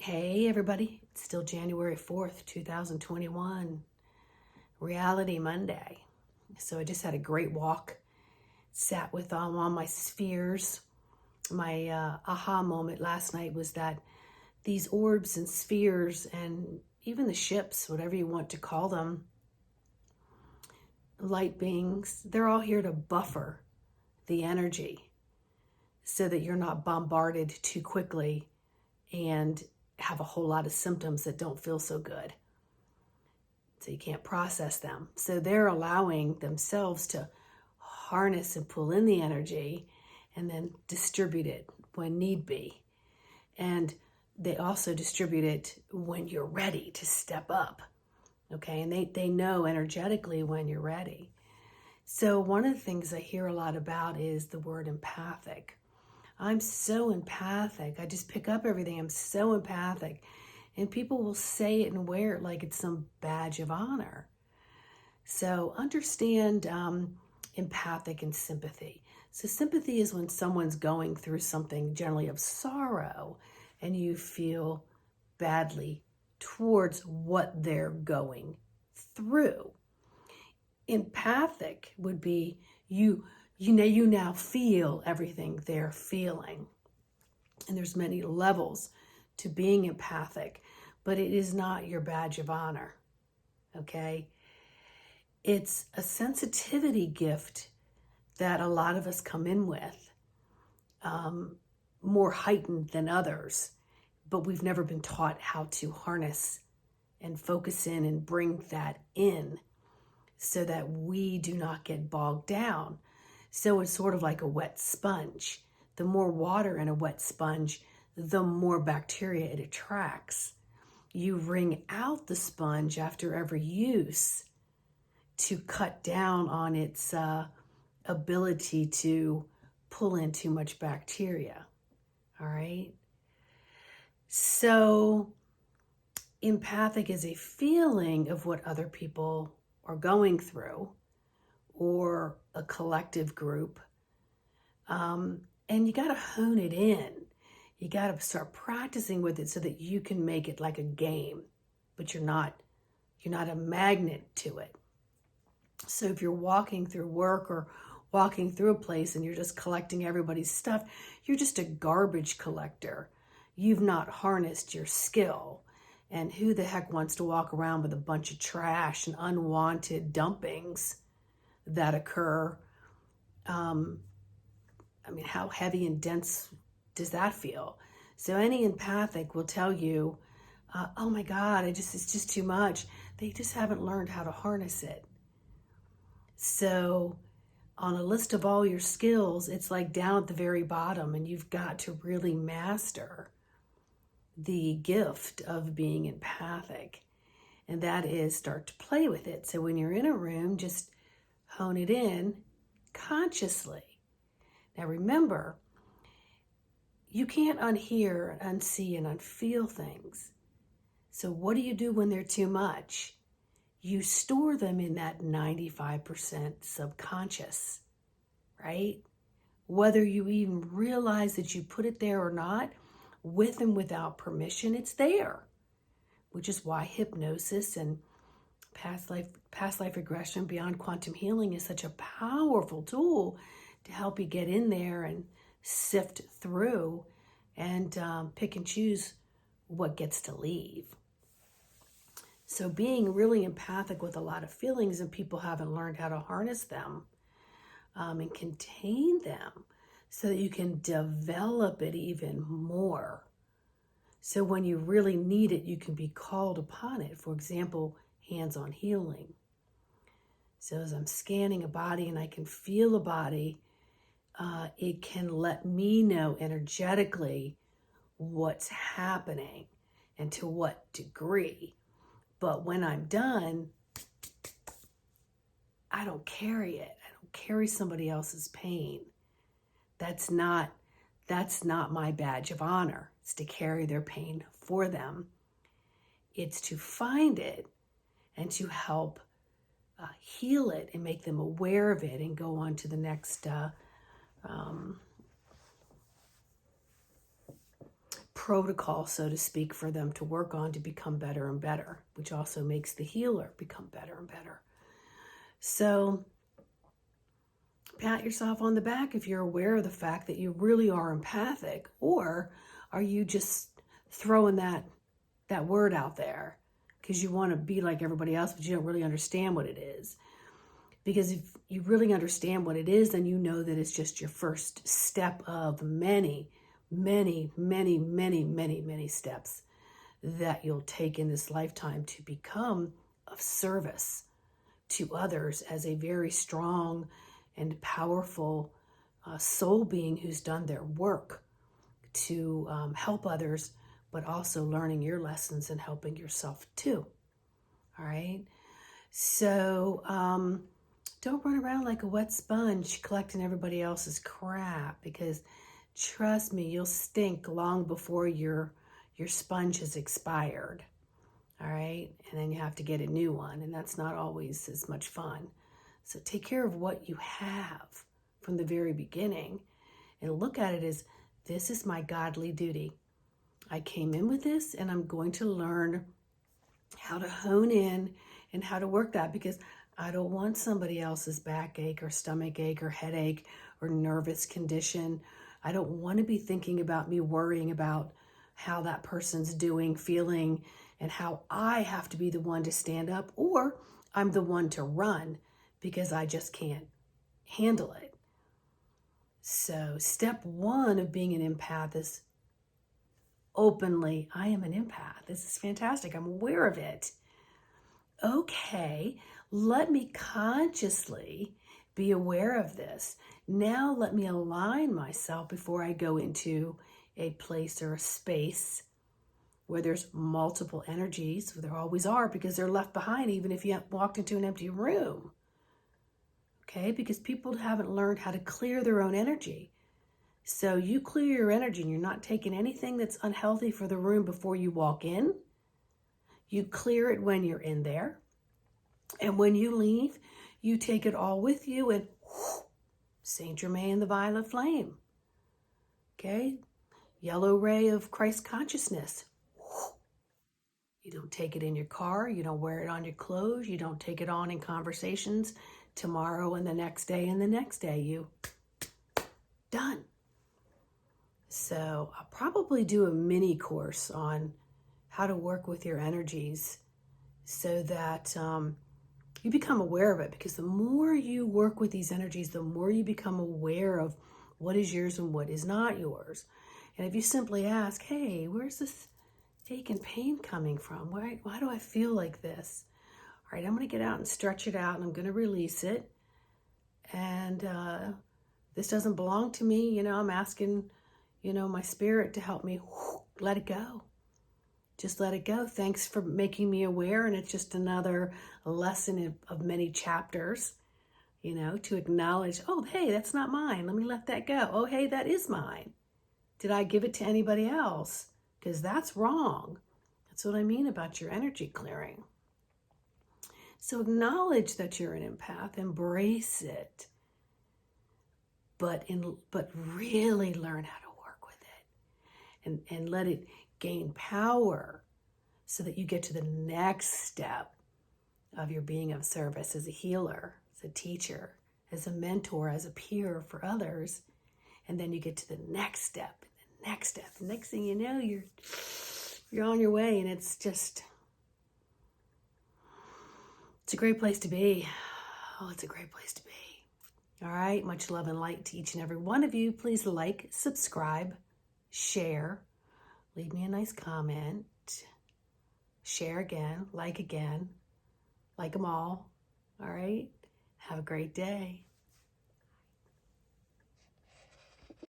Hey everybody, it's still January 4th, 2021, Reality Monday. So I just had a great walk, sat with all my spheres. My aha moment last night was that these orbs and spheres and even the ships, whatever you want to call them, light beings, they're all here to buffer the energy so that you're not bombarded too quickly and have a whole lot of symptoms that don't feel so good. So you can't process them. So they're allowing themselves to harness and pull in the energy and then distribute it when need be. And they also distribute it when you're ready to step up. Okay, and they know energetically when you're ready. So one of the things I hear a lot about is the word empathic. I'm so empathic. I just pick up everything. I'm so empathic. And people will say it and wear it like it's some badge of honor. So understand empathic and sympathy. So sympathy is when someone's going through something generally of sorrow and you feel badly towards what they're going through. Empathic would be you now feel everything they're feeling. And there's many levels to being empathic, but it is not your badge of honor, okay? It's a sensitivity gift that a lot of us come in with, more heightened than others, but we've never been taught how to harness and focus in and bring that in so that we do not get bogged down. So it's sort of like a wet sponge. The more water in a wet sponge, the more bacteria it attracts. You wring out the sponge after every use to cut down on its ability to pull in too much bacteria. All right? So empathic is a feeling of what other people are going through, or a collective group. And you got to hone it in. You got to start practicing with it so that you can make it like a game, but you're not a magnet to it. So if you're walking through work or walking through a place and you're just collecting everybody's stuff, you're just a garbage collector. You've not harnessed your skill. And who the heck wants to walk around with a bunch of trash and unwanted dumpings that occur? How heavy and dense does that feel? So any empathic will tell you, oh my God, it's just too much. They just haven't learned how to harness it. So on a list of all your skills, it's like down at the very bottom, and you've got to really master the gift of being empathic. And that is start to play with it. So when you're in a room, just hone it in consciously. Now remember, you can't unhear, unsee, and unfeel things. So what do you do when they're too much? You store them in that 95% subconscious, right? Whether you even realize that you put it there or not, with and without permission, it's there. Which is why hypnosis and past life regression, beyond quantum healing is such a powerful tool to help you get in there and sift through and pick and choose what gets to leave. So being really empathic with a lot of feelings, and people haven't learned how to harness them and contain them so that you can develop it even more. So when you really need it, you can be called upon it. For example, hands-on healing. So as I'm scanning a body and I can feel a body, it can let me know energetically what's happening and to what degree. But when I'm done, I don't carry it. I don't carry somebody else's pain. That's not my badge of honor. It's to carry their pain for them. It's to find it and to help heal it and make them aware of it and go on to the next protocol, so to speak, for them to work on to become better and better, which also makes the healer become better and better. So pat yourself on the back if you're aware of the fact that you really are empathic, or are you just throwing that word out there because you want to be like everybody else, but you don't really understand what it is. Because if you really understand what it is, then you know that it's just your first step of many, many, many, many, many, many steps that you'll take in this lifetime to become of service to others as a very strong and powerful soul being who's done their work to help others, but also learning your lessons and helping yourself too. All right. So don't run around like a wet sponge collecting everybody else's crap, because trust me, you'll stink long before your sponge has expired. All right. And then you have to get a new one, and that's not always as much fun. So take care of what you have from the very beginning and look at it as, this is my godly duty. I came in with this, and I'm going to learn how to hone in and how to work that, because I don't want somebody else's backache or stomach ache or headache or nervous condition. I don't want to be thinking about me worrying about how that person's doing, feeling, and how I have to be the one to stand up, or I'm the one to run because I just can't handle it. So step one of being an empath is openly, I am an empath. This is fantastic. I'm aware of it. Okay, let me consciously be aware of this. Now let me align myself before I go into a place or a space where there's multiple energies. There always are, because they're left behind even if you walked into an empty room. Okay, because people haven't learned how to clear their own energy. So you clear your energy and you're not taking anything that's unhealthy for the room before you walk in. You clear it when you're in there. And when you leave, you take it all with you, and Saint Germain, the violet flame. Okay? Yellow ray of Christ consciousness. You don't take it in your car. You don't wear it on your clothes. You don't take it on in conversations tomorrow and the next day and the next day. You done. So I'll probably do a mini course on how to work with your energies so that you become aware of it, because the more you work with these energies, the more you become aware of what is yours and what is not yours. And if you simply ask, hey, where's this ache and pain coming from? Why do I feel like this? All right, I'm going to get out and stretch it out, and I'm going to release it. And this doesn't belong to me. I'm asking, my spirit to help me let it go. Just let it go. Thanks for making me aware. And it's just another lesson of many chapters, to acknowledge, oh, hey, that's not mine. Let me let that go. Oh, hey, that is mine. Did I give it to anybody else? Because that's wrong. That's what I mean about your energy clearing. So acknowledge that you're an empath. Embrace it. But really learn how to work with it. And let it gain power so that you get to the next step of your being of service as a healer, as a teacher, as a mentor, as a peer for others. And then you get to the next step, the next step. The next thing you know, you're on your way, and it's a great place to be. Oh, it's a great place to be. All right, much love and light to each and every one of you. Please like, subscribe, share, leave me a nice comment, share again, like them all. All right, have a great day.